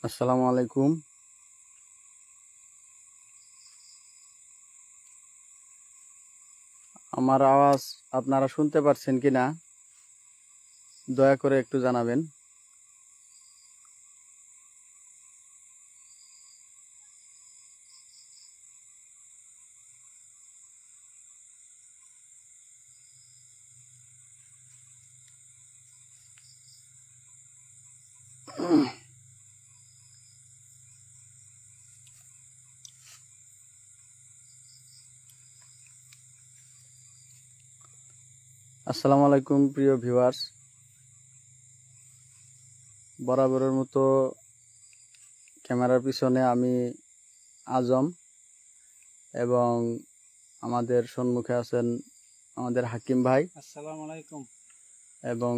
আসসালামু আলাইকুম। আমার আওয়াজ আপনারা শুনতে পারছেন কিনা দয়া করে একটু জানাবেন। আসসালামু আলাইকুম প্রিয় ভিউয়ার্স, বরাবরের মতো ক্যামেরার পিছনে আমি আজম এবং আমাদের সম্মুখে আছেন আমাদের হাকিম ভাই। আসসালামু আলাইকুম। এবং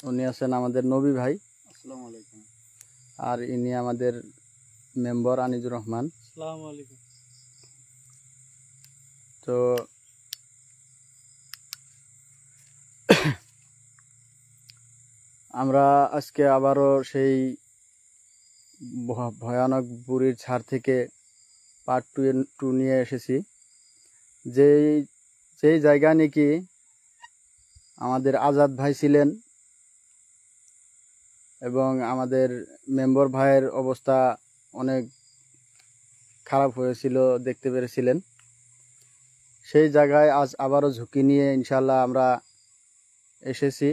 উনি আছেন আমাদের নবী ভাই। আসসালামু আলাইকুম। আর ইনি আমাদের মেম্বার আনিজুর রহমান। আসসালামু আলাইকুম। তো আমরা আজকে আবারও সেই ভয়ানক বুড়ির ঝাড় থেকে পার্ট 2 নিয়ে এসেছি। যেই জায়গা নাকি আমাদের আজাদ ভাই ছিলেন এবং আমাদের মেম্বার ভাইয়ের অবস্থা অনেক খারাপ হয়েছিল, দেখতে পেরেছিলেন। সেই জায়গায় আজ আবারও ঝুঁকি নিয়ে ইনশাল্লাহ আমরা এসেছি।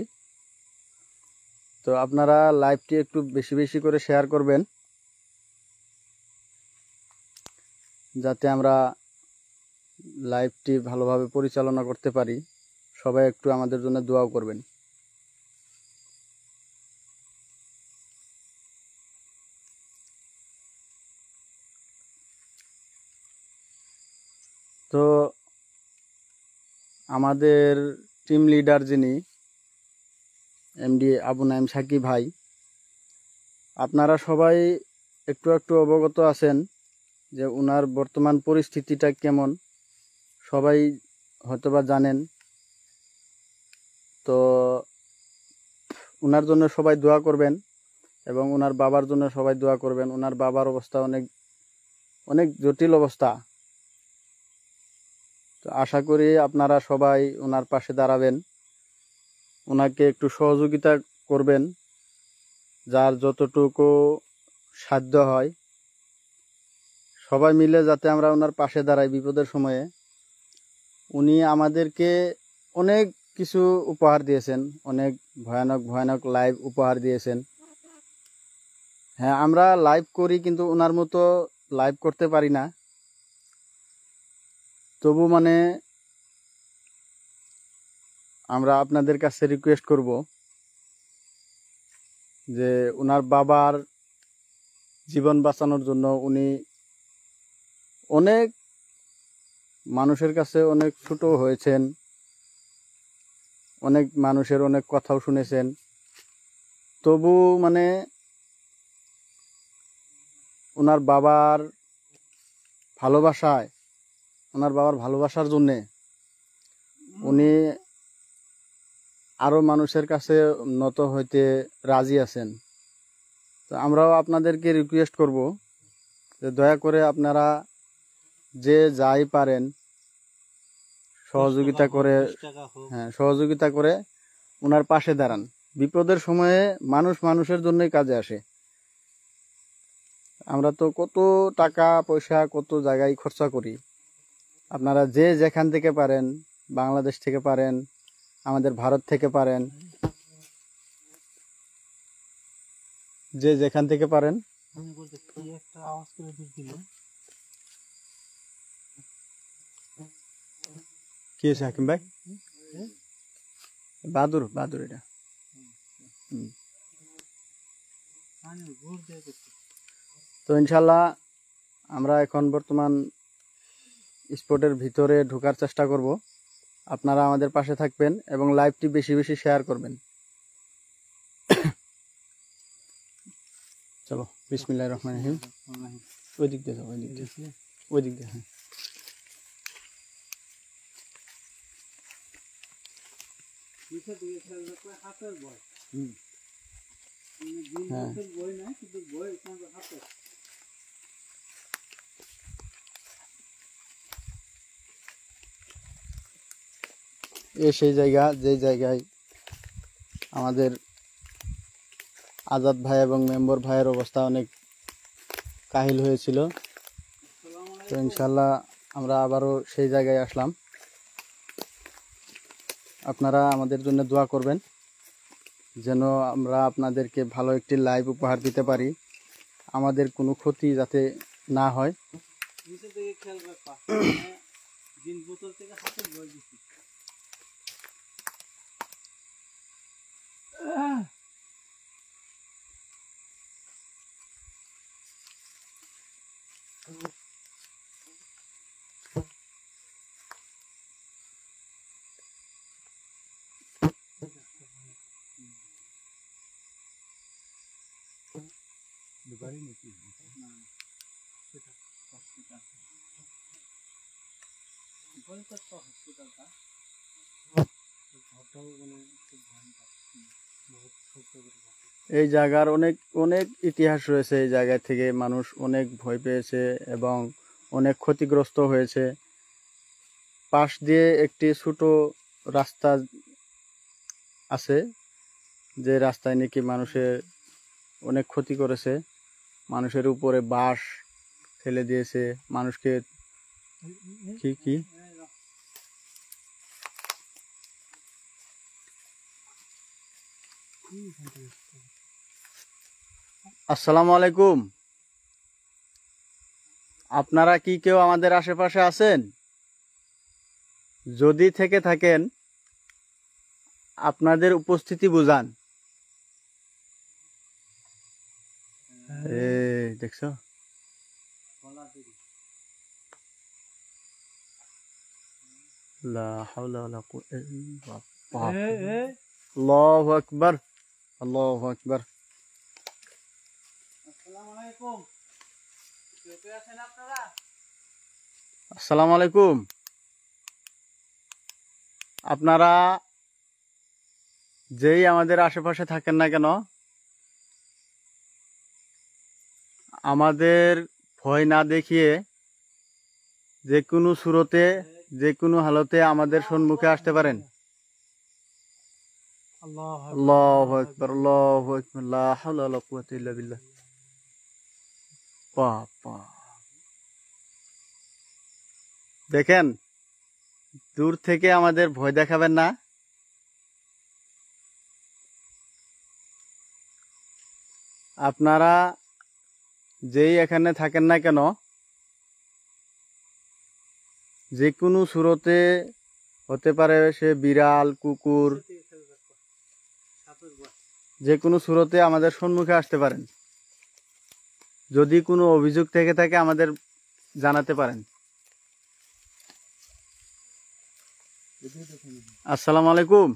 তো আপনারা লাইভটি একটু বেশি বেশি করে শেয়ার করবেন, যাতে আমরা লাইভটি ভালোভাবে পরিচালনা করতে পারি। সবাই একটু আমাদের জন্য দোয়াও করবেন। তো আমাদের টিম লিডার যিনি এমডি আবু নাইম সাকি ভাই, আপনারা সবাই একটু একটু অবগত আছেন যে ওনার বর্তমান পরিস্থিতিটা কেমন, সবাই হয়তোবা জানেন। তো ওনার জন্য সবাই দোয়া করবেন এবং ওনার বাবার জন্য সবাই দোয়া করবেন। ওনার বাবার অবস্থা অনেক অনেক জটিল অবস্থা। তো আশা করি আপনারা সবাই ওনার পাশে দাঁড়াবেন, ওনাকে একটু সহযোগিতা করবেন, যার যতটুকু সাধ্য হয়। সবাই মিলে যাতে আমরা ওনার পাশে দাঁড়াই বিপদের সময়ে। উনি আমাদেরকে অনেক কিছু উপহার দিয়েছেন, অনেক ভয়ানক ভয়ানক লাইভ উপহার দিয়েছেন। হ্যাঁ, আমরা লাইভ করি কিন্তু ওনার মতো লাইভ করতে পারি না। তবু আমরা আপনাদের কাছে রিকোয়েস্ট করব যে ওনার বাবার জীবন বাঁচানোর জন্য উনি অনেক মানুষের কাছে অনেক ছোট হয়েছেন, অনেক মানুষের অনেক কথাও শুনেছেন। তবু ওনার বাবার ভালোবাসার জন্যে উনি আরো মানুষের কাছে নত হইতে রাজি আছেন। তো আমরাও আপনাদেরকে রিকোয়েস্ট করব যে দয়া করে আপনারা যে যাই পারেন সহযোগিতা করে ওনার পাশে দাঁড়ান। বিপদের সময়ে মানুষ মানুষের জন্যই কাজে আসে। আমরা তো কত টাকা পয়সা কত জায়গায় খরচা করি। আপনারা যে যেখান থেকে পারেন, বাংলাদেশ থেকে পারেন, আমাদের ভারত থেকে পারেন, যে যেখান থেকে পারেন। কি হয়েছে হাকিম ভাই? বাদুর এটা। তো ইনশাল্লাহ আমরা এখন বর্তমান স্পটের ভিতরে ঢোকার চেষ্টা করব। আপনারা আমাদের পাশে থাকবেন এবং লাইভটি বেশি বেশি শেয়ার করবেন। চলো, বিসমিল্লাহির রহমানির রহিম। ওই দিক দিয়ে যাও, ওই দিক দিয়ে। হ্যাঁ, হ্যাঁ বই নাই কিন্তু বই হাতে এ সেই জায়গা যে জায়গায় আমাদের আজাদ ভাই এবং মেম্বার ভাইয়ের অবস্থা অনেক কাহিল হয়েছিল। তো ইনশাল্লাহ আমরা আবারও সেই জায়গায় আসলাম। আপনারা আমাদের জন্য দোয়া করবেন যেন আমরা আপনাদেরকে ভালো একটি লাইভ উপহার দিতে পারি, আমাদের কোনো ক্ষতি যাতে না হয়। নিচে থেকে খেয়াল রাখবা দিন বোতল থেকে হাতে বই দিচ্ছি। হসপিটালটা ঘরটাও মানে খুব ভয়ঙ্কর, বহুত ছোট করে ঘর। এই জায়গার অনেক অনেক ইতিহাস রয়েছে। এই জায়গা থেকে মানুষ অনেক ভয় পেয়েছে এবং অনেক ক্ষতিগ্রস্ত হয়েছে। পাশ দিয়ে একটি ছোট রাস্তা আছে, যে রাস্তায় নাকি মানুষের অনেক ক্ষতি করেছে, মানুষের উপরে বাঁশ ফেলে দিয়েছে, মানুষকে কি কি আসসালামু আলাইকুম। আপনারা কি কেউ আমাদের আশেপাশে আছেন? যদি থেকে থাকেন আপনাদের উপস্থিতি বুঝান। দেখছো লা হাওলা ওয়ালা কুওয়াতা ইল্লা বিল্লাহ। আল্লাহু আকবার, আল্লাহু আকবার। আসসালামু আলাইকুম, কেউ আছেন আপনারা? আসসালামু আলাইকুম। আপনারা যেই আমাদের আশেপাশে থাকেন না কেন, আমাদের ভয় না দেখিয়ে যে কোনো সুরতে যে কোনো হালতে আমাদের সম্মুখে আসতে পারেন। আল্লাহু আকবার, আল্লাহু আকবার, লা হাওলা ওয়ালা কুওয়াতা ইল্লা বিল্লাহ। বাবা, দেখেন দূর থেকে আমাদের ভয় দেখাবেন না। আপনারা যেই এখানে থাকেন না কেন, যে কোনো সুরতে হতে পারে, সে বিড়াল, কুকুর, যে কোনো সুরতে আমাদের সম্মুখে আসতে পারেন। যদি কোনো অভিযোগ থেকে থাকে আমাদের জানাতে পারেন। আসসালামু আলাইকুম।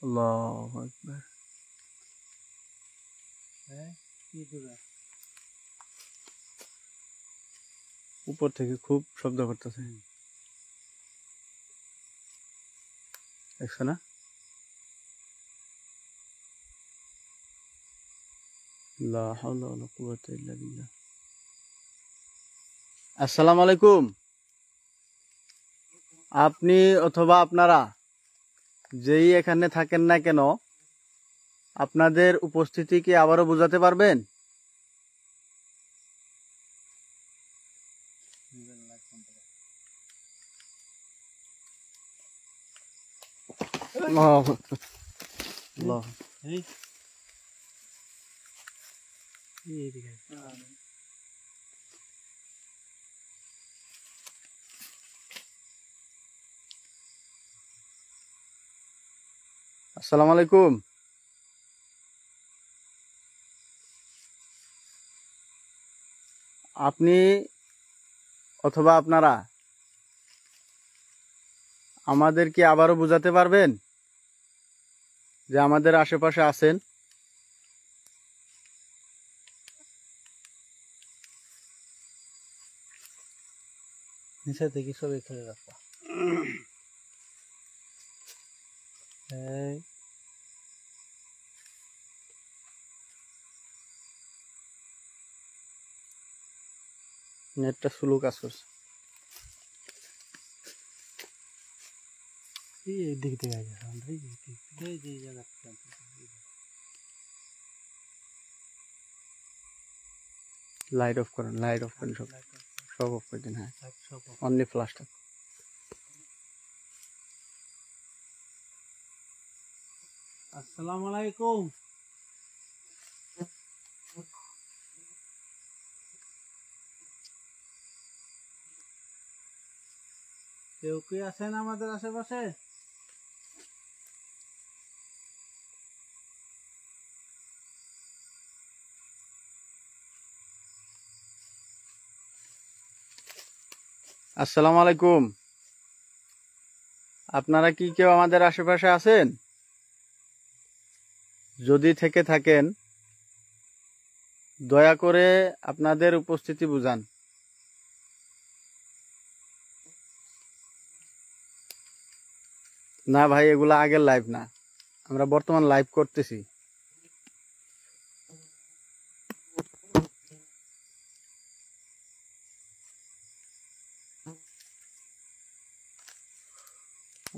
আল্লাহু আকবার। উপর থেকে খুব শব্দ করতেছে, দেখছো না? লা হাওলা ওয়ালা কুওয়াতা ইল্লা বিল্লাহ। আসসালামু আলাইকুম। আপনি অথবা আপনারা যেই এখানে থাকেন না কেন, আপনাদের উপস্থিতি কি আবারও বোঝাতে পারবেন? আল্লাহু আকবার, আল্লাহু। আসসালামু আলাইকুম। আপনি অথবা আপনারা আমাদের কি আবারও বোঝাতে পারবেন যে আমাদের আশেপাশে আছেন? নিচে থেকে সব এখানে রাখবা। নেটটা স্লো কাজ করছে। এই দিক থেকে আইছে সাউন্ড, এই যে জায়গা থেকে। লাইট অফ করেন, লাইট অফ করেন, সব সব অফ করে দিন। হ্যাঁ, অনলি ফ্ল্যাশটা। আসসালামু আলাইকুম। কেউ কি আছেন আমাদের আশেপাশে? আসসালামু আলাইকুম। আপনারা কি কেউ আমাদের আশেপাশে আছেন? যদি থেকে থাকেন দয়া করে আপনাদের উপস্থিতি বুঝান। না ভাই, এগুলা আগের লাইভ না, আমরা বর্তমান লাইভ করতেছি।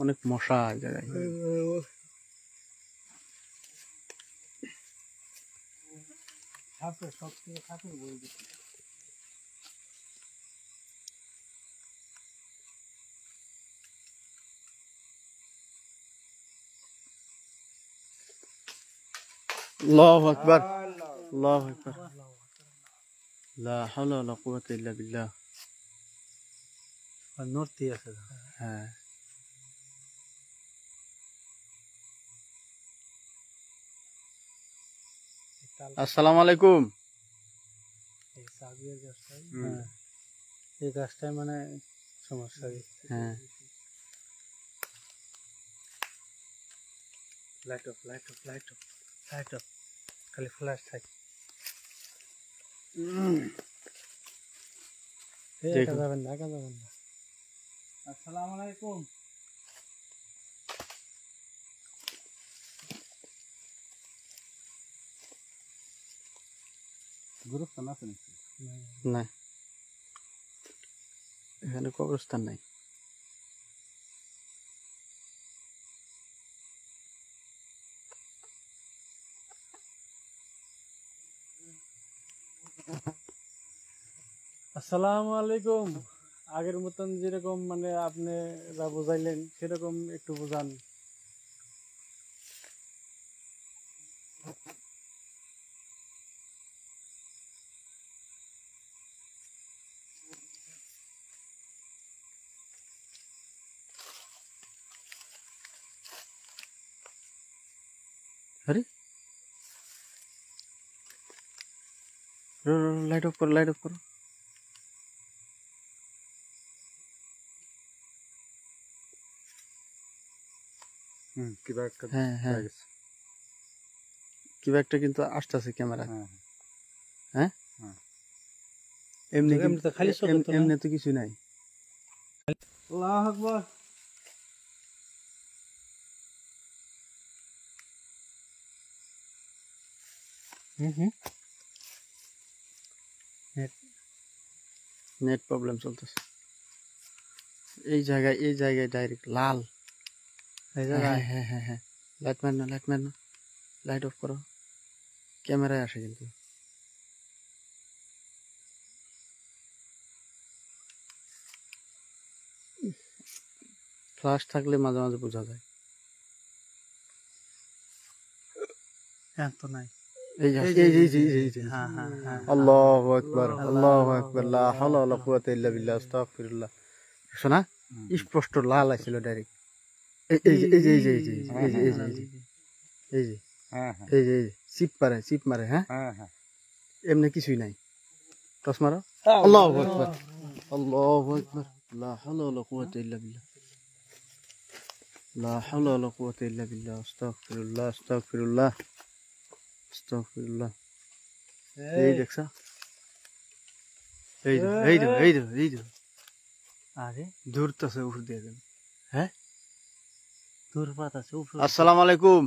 অনেক মশা এই জায়গায়। সব থেকে থাকে বই দিচ্ছি। আল্লাহু আকবার, আল্লাহু আকবার, লা হাওলা ওয়ালা কুওয়াতা ইল্লা বিল্লাহ। আর নড়তি আছে। হ্যাঁ, আসসালামু আলাইকুম। এই সাবিয়ার গাছটাই, এই গাছটাই মানে সমস্যা। হ্যাঁ, light off, light off, light off, light off, খালি ফ্ল্যাশ থাকে। একা যাবেন না, একা যাবেন না। আসসালামু আলাইকুম। গুরুস্থান আছে নাকি? না, এখানে কবরস্থান নাই। আসসালামু আলাইকুম। আগের মতন যেরকম মানে আপনারা বুঝাইলেন সেরকম একটু বুঝান। আরে লাইট অফ করো, লাইট অফ করো। কিবা একটা, হ্যাঁ হ্যাঁ, কিবা একটা কিন্তু আসতেছে ক্যামেরা। হ্যাঁ, এমনি তো খালি এমনি তো কিছু নাই। আল্লাহু আকবার। নেট প্রবলেম চলতেছে এই জায়গায় ডাইরেক্ট লাল। এই হ্যাঁ জায়গায় হ্যাঁ হ্যাঁ হ্যাঁ, লাইট মার না, লাইট মার না, লাইট অফ করো। ক্যামেরায় আসে কিন্তু। ফ্ল্যাশ থাকলে মাঝে মাঝে বোঝা যায়। হ্যাঁ তো নাই। এই যে আল্লাহু আকবার, আল্লাহু আকবার, লা হাওলা ওয়ালা কুওয়াতা ইল্লা বিল্লাহ, আস্তাগফিরুল্লাহ। শোনা স্পষ্ট লাল আসছিল ডাইরেক্ট। এই যে চিপ মারে। হ্যাঁ, এমনি কিছুই নাই। টস মারো। আল্লাহু আকবার, আল্লাহু আকবার, লা হাওলা ওয়ালা কুওয়াতা ইল্লা বিল্লাহ, লা হাওলা ওয়ালা কুওয়াতা ইল্লা বিল্লাহ, আস্তাগফিরুল্লাহ, আস্তাগফিরুল্লাহ, আস্তাগফিরুল্লাহ। এই দেখছ, এই যে আরে দূর তো আছে, উপর দিয়ে দেন। হ্যাঁ, দূর পাত আছে উপরে। আসসালামু আলাইকুম।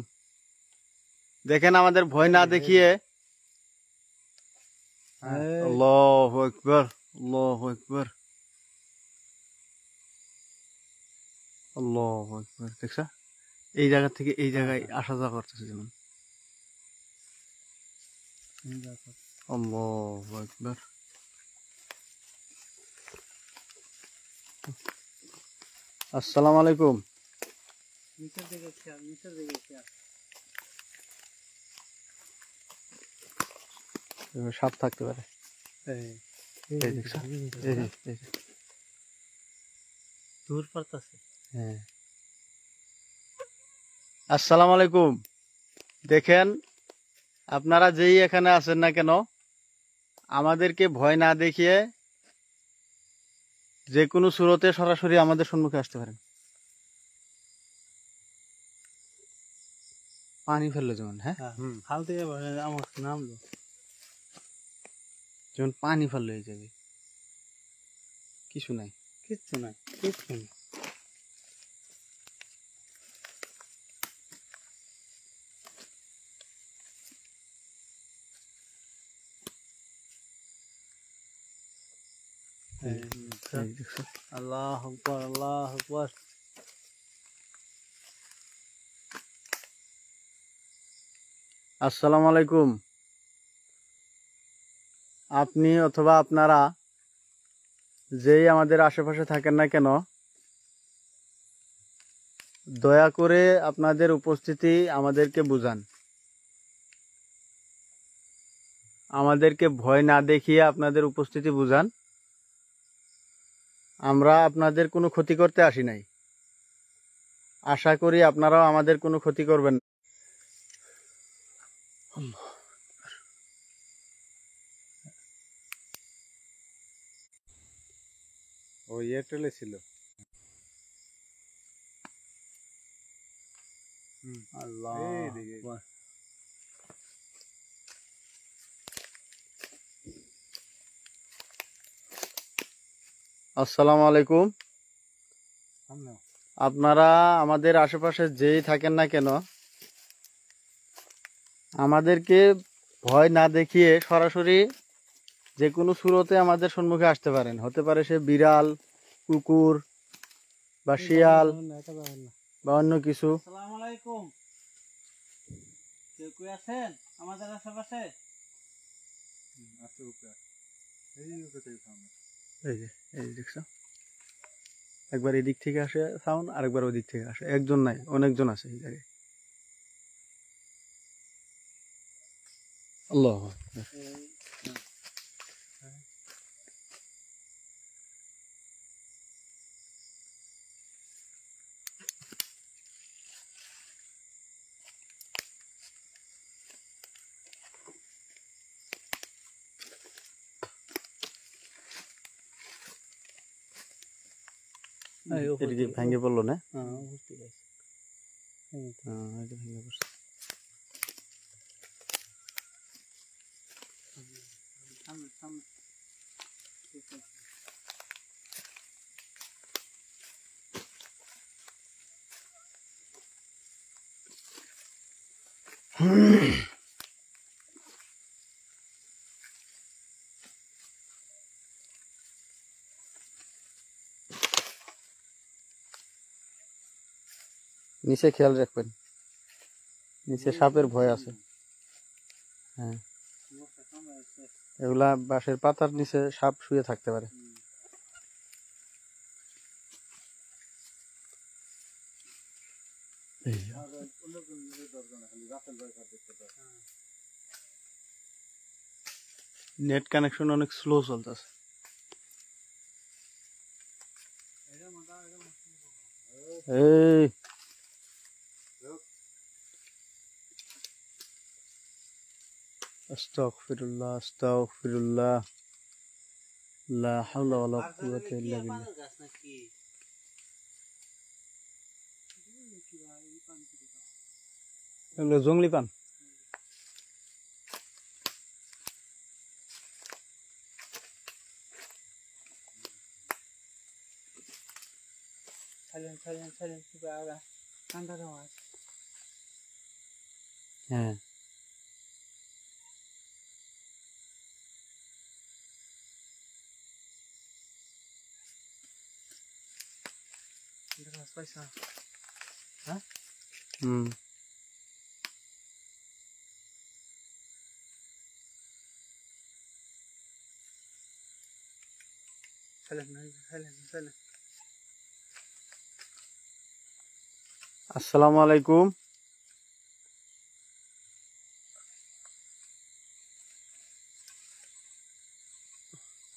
দেখেন আমাদের ভয় না দেখিয়ে। আল্লাহু আকবার, আল্লাহু আকবার, আল্লাহু আকবার। দেখছা এই জায়গা থেকে এই জায়গায় আসা যাওয়া করতেছে যেমন। আল্লাহু আকবার। আসসালামু আলাইকুম। নিচের দিকে খেয়াল, নিচের দিকে খেয়াল। সাপ থাকতে পারে। এই দেখছো? এই যে। দূর পড়তাছে। হ্যাঁ। আসসালামু আলাইকুম। দেখেন, আপনারা যেই এখানে আছেন না কেন, আমাদেরকে ভয় না দেখিয়ে যে কোনো সুরতে সরাসরি আমাদের সম্মুখে আসতে পারেন। পানি ফেললো যেমন, হ্যাঁ, খাল থেকে আমার নামলো। যেমন পানি ফেললো এই জায়গায়, কিছু নাই। কিচ্ছু নাই, কিচ্ছু নাই। এই দেখছো? আল্লাহু আকবার, আল্লাহু আকবার। আসসালামু আলাইকুম। আপনি অথবা আপনারা যেই আমাদের আশেপাশে থাকেন না কেন, দয়া করে আপনাদের উপস্থিতি আমাদেরকে বুঝান। আমাদেরকে ভয় না দেখিয়ে আপনাদের উপস্থিতি বুঝান। আমরা আপনাদের কোনো ক্ষতি করতে আসি নাই। আশা করি আপনারাও আমাদের কোনো ক্ষতি করবেন না। ও এয়ারটেলে ছিল। আল্লাহু এইদিকে। আকবার। আসসালামু আলাইকুম। সামনে আপনারা আমাদের আশেপাশে যেই থাকেন না কেন, আমাদেরকে ভয় না দেখিয়ে সরাসরি যে কোনো সুরতে আমাদের সম্মুখে আসতে পারেন। হতে পারে সে বিড়াল, কুকুর বা শিয়াল বা অন্য কিছু। আসসালামু আলাইকুম। কেউ কেউ আছেন আমাদের আশেপাশে? আছে উপরে, এই উপরে থেকে সামনে। এই যে দেখছো, একবার এদিক থেকে আসে সাউন্ড, আরেকবার ওদিক থেকে আসে। একজন নাই, অনেকজন আছে এই জায়গায়। আল্লাহু আকবার। এদিকে ভেঙে পড়লো না? বুঝতে পারছি। এই যে ভেঙে পড়ছে। সামনে সামনে। নিচে খেয়াল রাখবেন, নিচে সাপের ভয় আছে। হ্যাঁ, এগুলা বাঁশের পাতার নিচে সাপ শুয়ে থাকতে পারে। নেট কানেকশন অনেক স্লো চলতেছে। এই আস্তাগফিরুল্লাহ, আস্তাগফিরুল্লাহ, লা হাওলা ওয়ালা কুওয়াতা ইল্লা বিল্লাহ। এগুলো জংলি পান। হ্যাঁ, হুম আসসালামু আলাইকুম।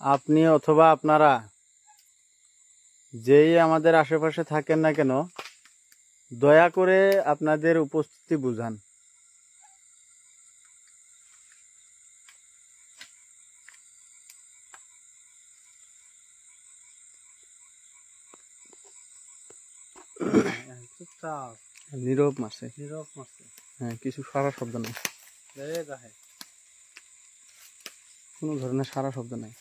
আপনি অথবা আপনারা যেই আমাদের আশেপাশে থাকেন না কেন, দয়া করে আপনাদের উপস্থিতি বুঝান। চুপচাপ নীরব মাসে, নীরব মারছে হ্যাঁ, কিছু সারা শব্দ নাই, যাহে কোনো ধরনের সারা শব্দ নাই।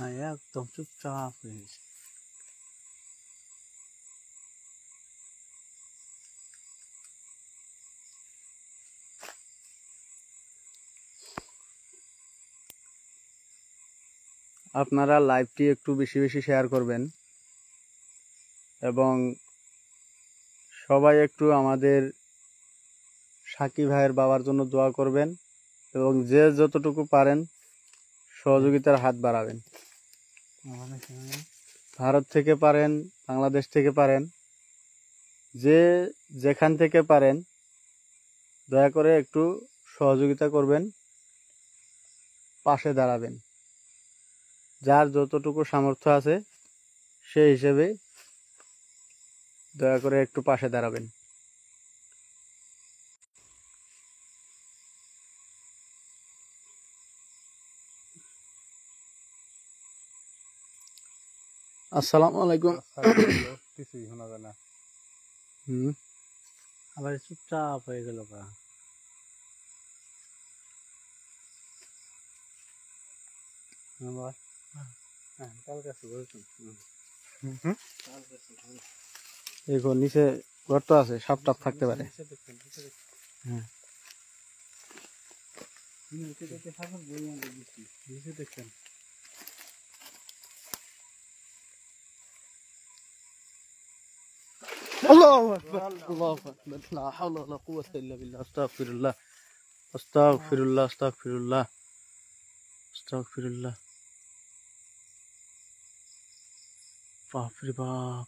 হ্যাঁ একদম চুপচাপ হয়ে গেছে। আপনারা লাইভটি একটু বেশি বেশি শেয়ার করবেন এবং সবাই একটু আমাদের সাকিব ভাইয়ের বাবার জন্য দোয়া করবেন এবং যে যতটুকু পারেন সহযোগিতার হাত বাড়াবেন। ভারত থেকে পারেন, বাংলাদেশ থেকে পারেন, যে যেখান থেকে পারেন দয়া করে একটু সহযোগিতা করবেন, পাশে দাঁড়াবেন। যার যতটুকু সামর্থ্য আছে সেই হিসেবে দয়া করে একটু পাশে দাঁড়াবেন। আসসালামু আলাইকুম। কিছুই শোনা যায় না। হুম আবার চুপচাপ হয়ে গেল কা এখন নিচে গর্ত আছে, সাপ টাপ থাকতে পারে। হ্যাঁ দেখছেন الله أكبر الله أكبر لا حول ولا قوة إلا بالله أستغفر الله أستغفر الله أستغفر الله أستغفر الله বাপ রে বাপ।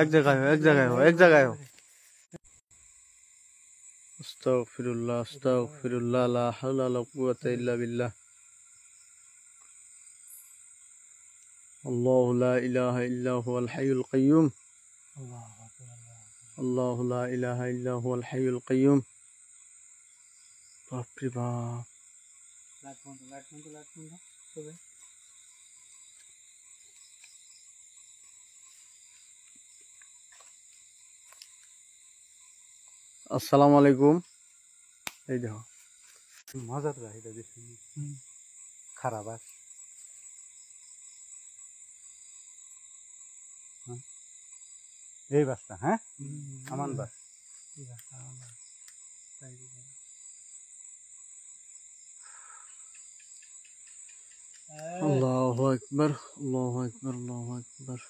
এক জায়গায় হো আস্তাগফিরুল্লাহ আস্তাগফিরুল্লাহ লা হাওলা ওয়ালা কুওয়াতা ইল্লা বিল্লাহ আল্লাহু লা ইলাহা ইল্লা হুয়াল হাইয়ুল কাইয়্যুম আল্লাহু লা ইলাহা ইল্লা হুয়াল হাইয়ুল কাইয়্যুম। বাপ রে বাপ। আসসালামু আলাইকুম। এই দেখো মজার রাহিদা দেখছি খারাপ আর এই বাসটা, হ্যাঁ আমান বাস। আল্লাহু আকবার আল্লাহু আকবার আল্লাহু আকবার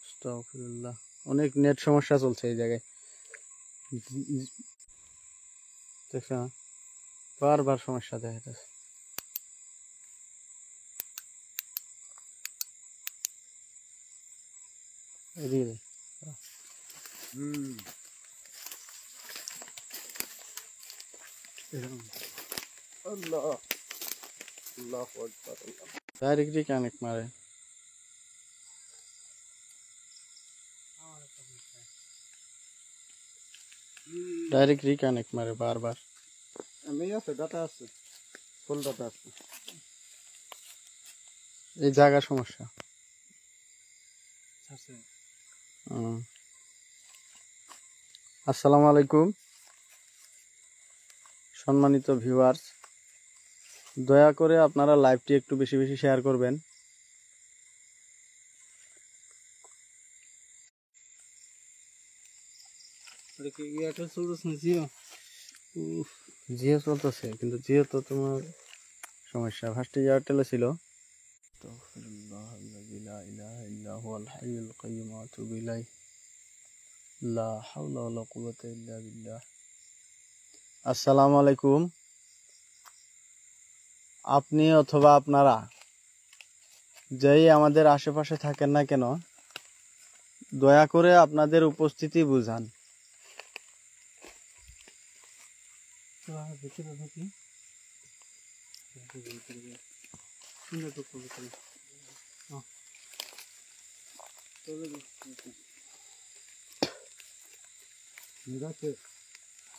আস্তাগফিরুল্লাহ। অনেক নেট সমস্যা চলছে এই জায়গায়, দেখছ না, বারবার সমস্যা দেখা যাচ্ছে। এদিকে দে। আল্লাহ আল্লাহু আকবার আল্লাহ। ডাইরেক্টলি কানেক্ট মারে। ডাইরেক্ট রিকানেক্ট মারে বারবার। আমি আছে ডাটা আছে, ফুল ডাটা আছে। এই জায়গা সমস্যা। আসসালামু আলাইকুম সম্মানিত ভিউয়ার্স, দয়া করে আপনারা লাইভটি একটু বেশি বেশি শেয়ার করবেন এয়ারটেল চলতেছে না জিও? জিও চলতেছে, কিন্তু জিও তো তোমার সমস্যা। ফার্স্টে এয়ারটেলে ছিল। আসসালামু আলাইকুম। আপনি অথবা আপনারা যেই আমাদের আশেপাশে থাকেন না কেন, দয়া করে আপনাদের উপস্থিতি বুঝান।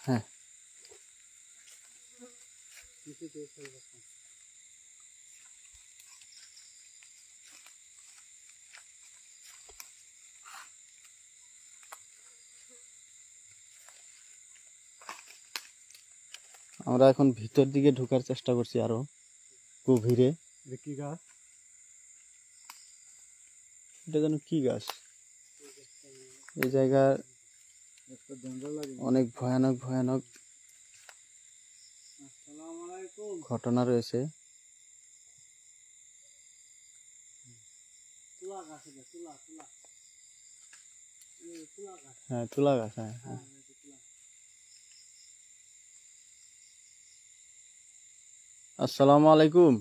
হ্যাঁ, আমরা এখন ভিতর দিকে ঢোকার চেষ্টা করছি, আরো গভীরে। কি গাছ? এটা যেন কি গাছ? এই জায়গায় অনেক ভয়ানক ভয়ানক ঘটনা রয়েছে। হ্যাঁ, তুলা গাছ। হ্যাঁ, হ্যাঁ। আসসালামু আলাইকুম।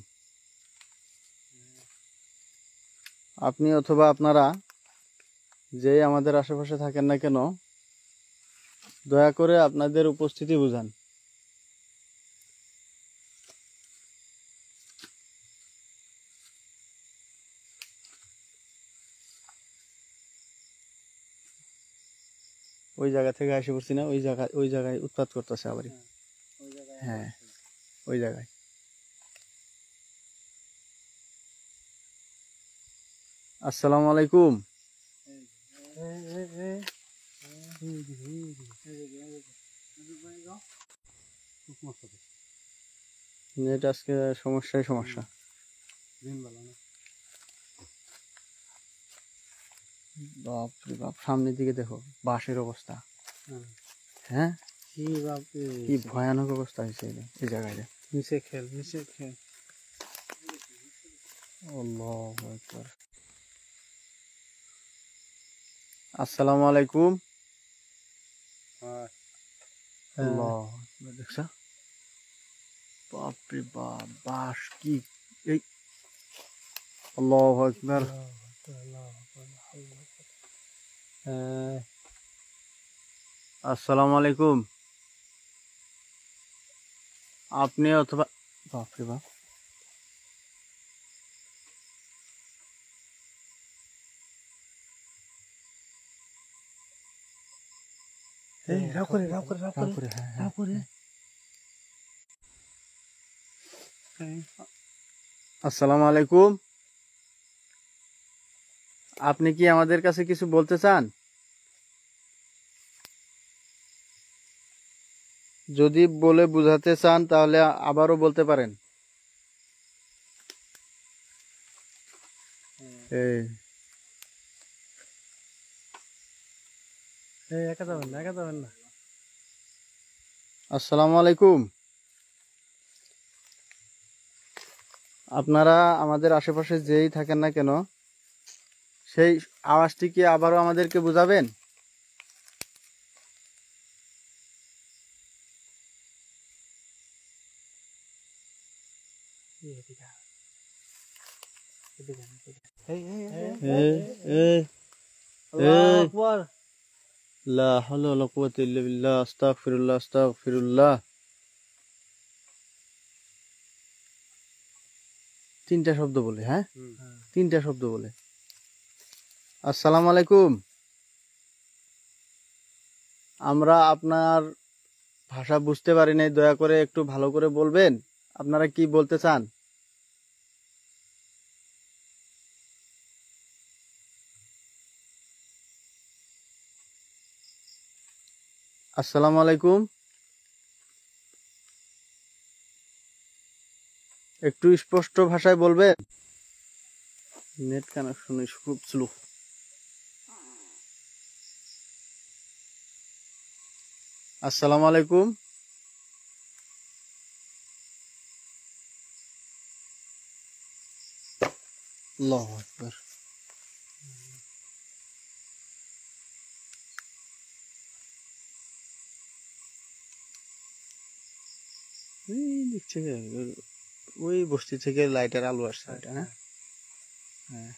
আপনি অথবা আপনারা যে আমাদের আশেপাশে থাকেন না কেন, দয়া করে আপনাদের উপস্থিতি বুঝান। ওই জায়গা থেকে এসে পড়ছি না, ওই জায়গায় উৎপাত করতেছে আবার। হ্যাঁ, ওই জায়গায়। আসসালামু আলাইকুম। নেট আজকে সমস্যা। বাপরে বাপ, সামনের দিকে দেখো বাঁশের অবস্থা। হ্যাঁ, কি ভয়ানক অবস্থা হয়েছে এই জায়গায়। নিচে খেল। আল্লাহু আকবার। আসসালামু আলাইকুম। আল্লাহু আকবার। দেখছ? বাপরে বাপ, বাঁশ কি! এই আল্লাহু আকবার। আসসালামু আলাইকুম। আপনি অথবা, বাপরে বাপ, আসসালামু আলাইকুম। আপনি কি আমাদের কাছে কিছু বলতে চান? যদি বলে বুঝাতে চান তাহলে আবারও বলতে পারেন। একা যাবেন না। আসসালামু আলাইকুম। আপনারা আমাদের আশেপাশে যেই থাকেন না কেন, সেই আওয়াজটি কি আবারও আমাদেরকে বুঝাবেন? লা হাওলা ওয়ালা কুওয়াতা ইল্লা বিল্লাহ। আস্তাগফিরুল্লাহ, আস্তাগফিরুল্লাহ। তিনটা শব্দ বলে। হ্যাঁ, তিনটা শব্দ বলে। আসসালামু আলাইকুম। আমরা আপনার ভাষা বুঝতে পারি নাই, দয়া করে একটু ভালো করে বলবেন। আপনারা কি বলতে চান? আসসালামু আলাইকুম। একটু স্পষ্ট ভাষায় বলবেন। নেট কানেকশন খুব স্লো। আসসালামু আলাইকুম। আল্লাহু আকবার। ওই দিক থেকে ওই বস্তি থেকে লাইটের আলো আসছে এটা না? হ্যাঁ।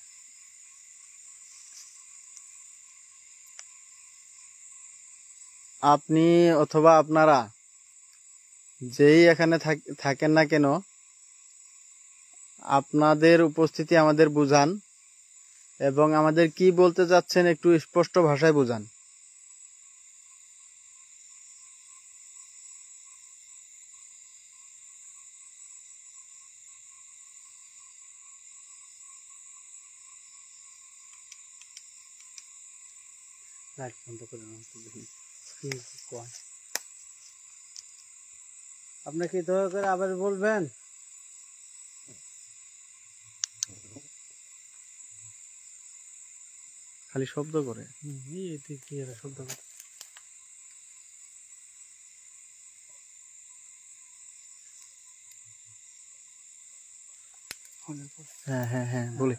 আপনি অথবা আপনারা যেই এখানে থাকেন না কেন, আপনাদের উপস্থিতি আমাদের বুঝান এবং আমাদের কি বলতে চাচ্ছেন একটু স্পষ্ট ভাষায় বুঝান। লাইট বন্ধ করে নাও তো দেখি কি কয়। আপনি কি দয়া করে আবার বলবেন? খালি শব্দ করে। এতে কি এরা শব্দ করে? হ্যাঁ হ্যাঁ হ্যাঁ বলে,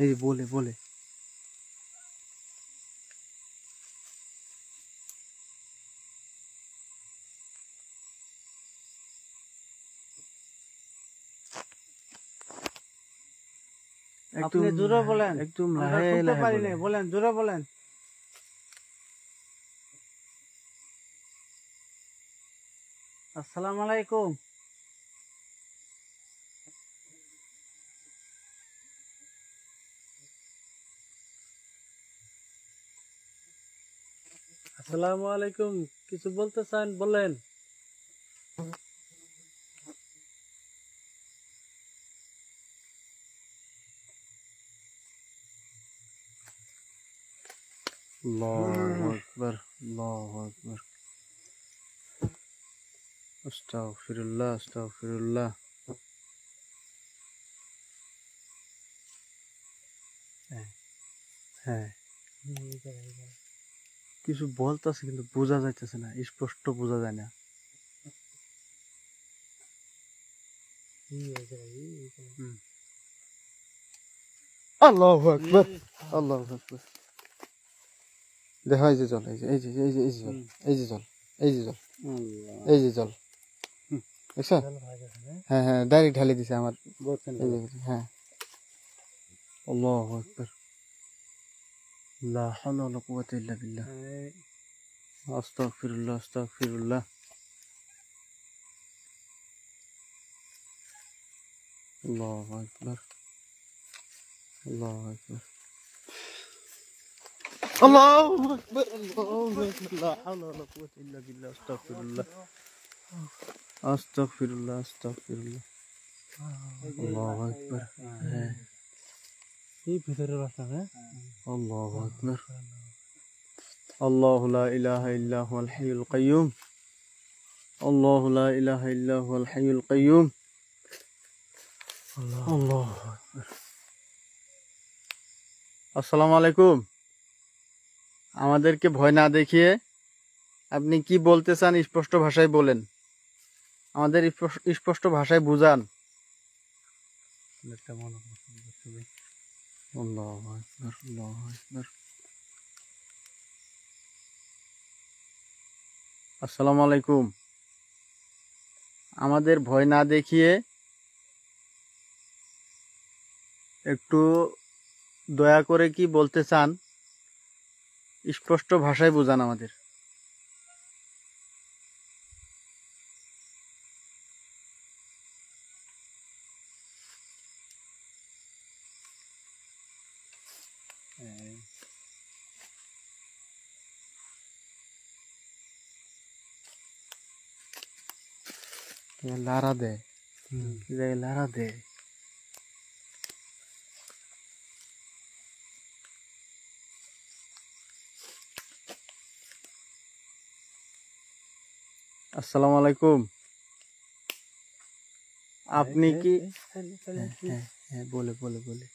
এই যে বলে বলে। আপনি জোরে বলেন, একদম আমরা লাহে শুনতে লাহে পারি বলেন। না, বলেন জোরে বলেন। আসসালামু আলাইকুম। আসসালামু আলাইকুম, কিছু বলতে চান বলেন। আল্লাহু আকবার, আল্লাহু আকবার। আস্তাগফিরুল্লাহ, আস্তাগফিরুল্লাহ। হ্যাঁ, কিছু বলতেছে কিন্তু বোঝা যাইতেছে না, স্পষ্ট বোঝা যায় না। আল্লাহু আকবার, আল্লাহু আকবার। দেখো এই যে জল, এই যে এই যে এই যে এই যে জল, এই যে জল, এই যে জল, এই যে জল, দেখছো? হ্যাঁ হ্যাঁ, ডাইরেক্ট ঢালি দিছে আমার। এই যে, হ্যাঁ। আল্লাহু আকবার। লা হাওলা ওয়ালা কুওয়াতা ইল্লা বিল্লাহ। আস্তাগফিরুল্লাহ, আস্তাগফিরুল্লাহ। আল্লাহু আকবার, আল্লাহু আকবার, আল্লাহু আকবার, আল্লাহু আকবার। লা হাওলা ওয়ালা কুওয়াতা ইল্লা বিল্লাহ। আস্তাগফিরুল্লাহ, আস্তাগফিরুল্লাহ, আস্তাগফিরুল্লাহ। আল্লাহু আকবার। হ্যাঁ, এই ভিতরে রাস্তা। হ্যাঁ, আল্লাহু আকবার। আল্লাহু লা ইলাহা ইল্লা হুয়াল হাইয়ুল কাইয়্যুম। আল্লাহু লা ইলাহা ইল্লা হুয়াল হাইয়ুল কাইয়্যুম। আল্লাহু আকবার। আসসালামু আলাইকুম। আমাদেরকে ভয় না দেখিয়ে আপনি কি বলতে চান স্পষ্ট ভাষায় বলেন, আমাদের স্পষ্ট ভাষায় বুঝান। আল্লাহু আকবার, আল্লাহু আকবার। আসসালামু আলাইকুম। আমাদের ভয় না দেখিয়ে একটু দয়া করে কি বলতে চান স্পষ্ট ভাষায় বুঝান আমাদের। লারা দে, লারা দে। আসসালামু আলাইকুম। আপনি কি, হ্যাঁ হ্যাঁ বলে বলে বলে।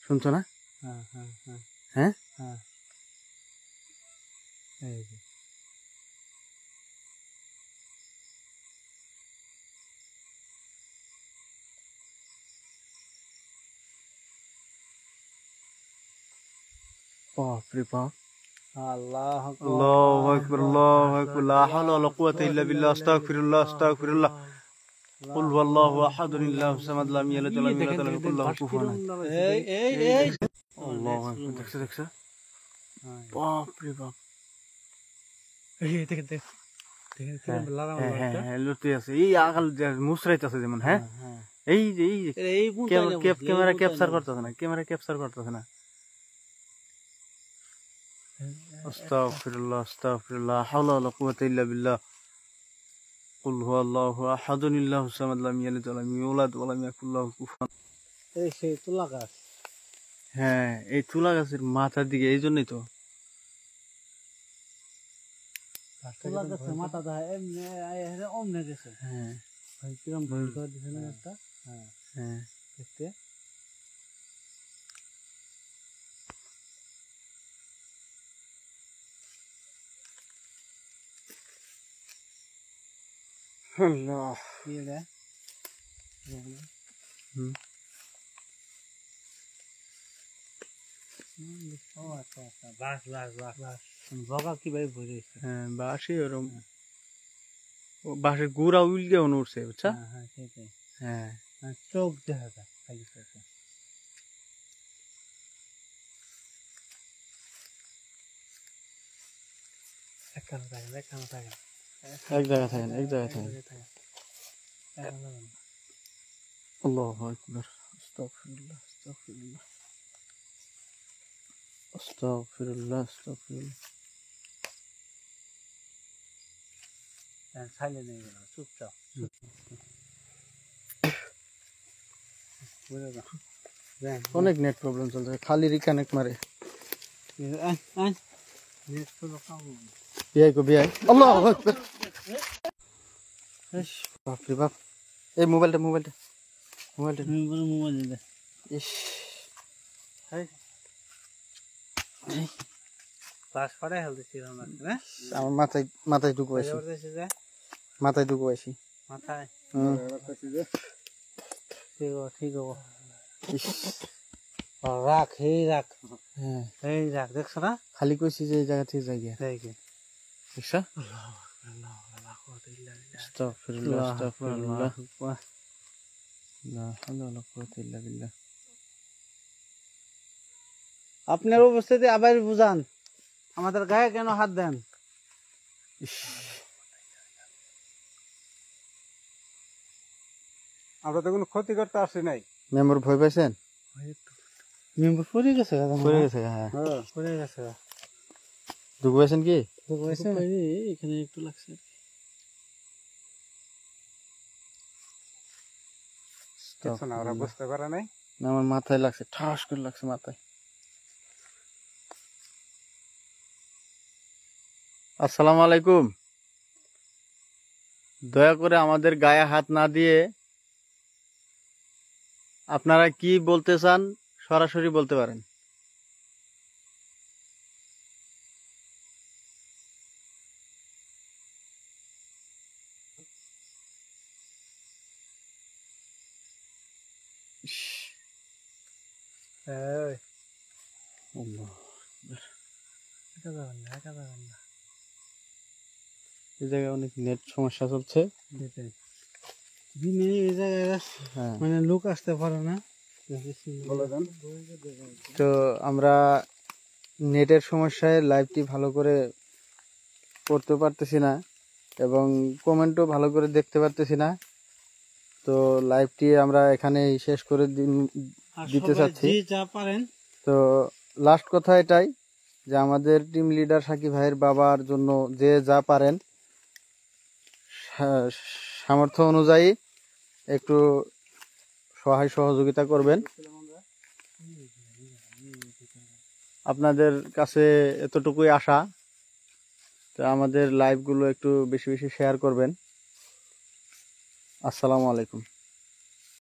শুনছো না? হ্যাঁ হ্যাঁ হ্যাঁ হ্যাঁ হ্যাঁ এই যে বাপরে বাপ। আল্লাহ আল্লাহু আকবার, আল্লাহু আকবার, লা হাওলা ওয়ালা কুওয়াতা ইল্লা বিল্লাহ, আস্তাগফিরুল্লাহ, আস্তাগফিরুল্লাহ। কুল হুয়াল্লাহু আহাদুন, আল্লাহু সামাদ, লাম ইয়ালিদ ওয়া লাম ইউলাদ ওয়া লাম ইয়াকুল লাহু কুফুয়ান আহাদ। এই এই এই আল্লাহু আকবার, দেখছো দেখছো? বাপরে বাপ। এই দেখেন দেখেন দেখেন লাগাম হ্যাঁ হ্যাঁ হ্যাঁ, লুটি আছে এই আগাল মুসরাইতেছে যেমন। হ্যাঁ হ্যাঁ এই যে এই যে এই ক্যামেরা ক্যাপচার করতেছে না, ক্যামেরা ক্যাপচার করতেছে না। আস্তাগফিরুল্লাহ, আস্তাগফিরুল্লাহ, লা হাওলা ওয়ালা কুওয়াতা ইল্লা বিল্লাহ। কুল হুয়াল্লাহু আহাদুন, আল্লাহু সামাদ, লাম ইয়ালিদ ওয়া লাম ইউলাদ ওয়া লাম ইয়াকুল লাহু কুফুয়ান। এই সেই তুলা গাছ হ্যাঁ, এই তুলা গাছের মাথার দিকে, এই জন্যই তো। তুলা গাছের মাথা দেয় এমনি অমনে গেছে। হ্যাঁ ভাই কিরম ভয়ঙ্কর দিছে না গাছটা। হ্যাঁ হ্যাঁ দেখতে আল্লাহ। কি রে হুম। ও আচ্ছা আচ্ছা বাস বাস বাস বাস জগা কিভাবে ভরে গেছে। হ্যাঁ, বাঁশি ওরম, বাঁশের গুড়া উল্টে উঠছে, বুঝছা? হ্যাঁ হ্যাঁ সেটাই হ্যাঁ চোখ দেখা যায় খালি চোখে। একখানা থাকেন একখানা থাকেন এক জায়গায় থাকেন, এক জায়গায় থাকেন। আল্লাহু আকবার, আস্তাগফিরুল্লাহ, আস্তাগফিরুল্লাহ, আস্তাগফিরুল্লাহ, আস্তাগফিরুল্লাহ। ছাইলে নেই গেল চুপচাপ বুঝে না অনেক নেট প্রবলেম চলছে, খালি রিকানেক্ট মারে। নেট তো রকম বিআই কো বিআই, আল্লাহু আকবার। ইস বাপরে বাপ। এই মোবাইলটা মোবাইলটা মোবাইলটা মোবাইল দিলে ইস। ক্লাস করে হেলতেছি আমরা হ্যাঁ আমার মাথায় মাথায় ঢুকো আসি, যে মাথায় ঢুকো আসি। মাথায় হুম। ঠিক হবো ঠিক হবো ইস। রাখ এই রাখ হ্যাঁ, এই রাখ দেখছো না খালি কইছি যে এই জায়গা থেকে যাই গিয়া, দেখি দেখছা? আস্তাগফিরুল্লাহ, আস্তাগফিরুল্লাহ, লা হাওলা ওয়ালা কুওয়াতা ইল্লা বিল্লাহ। আপনার অবস্থাতে আবার বুঝান আমাদের গায়ে কেন হাত দেন। ইস, আমরা তো কোনো ক্ষতি করতে আসি নাই। মেম্বার ভয় পাইছেন? মেম্বার পড়ে গেছে পড়ে গেছে। হ্যাঁ, পড়ে গেছে ঢুকে পাইছেন কি? এখানে একটু লাগছে কিছু না, ওরা বুঝতে পারে নাই। না, আমার মাথায় লাগছে, ঠাস করে লাগছে মাথায়। আসসালামু আলাইকুম। দয়া করে আমাদের গায়ে হাত না দিয়ে আপনারা কি বলতে চান সরাসরি বলতে পারেন। এই জায়গায় অনেক নেট সমস্যা চলছে। হ্যাঁ, মানে লোক আসতে পারে না। তো আমরা নেটের সমস্যায় লাইভটি ভালো করে করতে পারতেছি না এবং কমেন্টও ভালো করে দেখতে পারতেছি না। তো লাইভটি আমরা এখানেই শেষ করে দিতে চাচ্ছি। যা পারেন। তো লাস্ট কথা এটাই যে আমাদের টিম লিডার সাকিব ভাইয়ের বাবার জন্য যে যা পারেন সামর্থ্য অনুযায়ী একটু সহায় সহযোগিতা করবেন। আপনাদের কাছে এতটুকুই আশা। তো আমাদের লাইভগুলো একটু বেশি বেশি শেয়ার করবেন। আসসালামু আলাইকুম।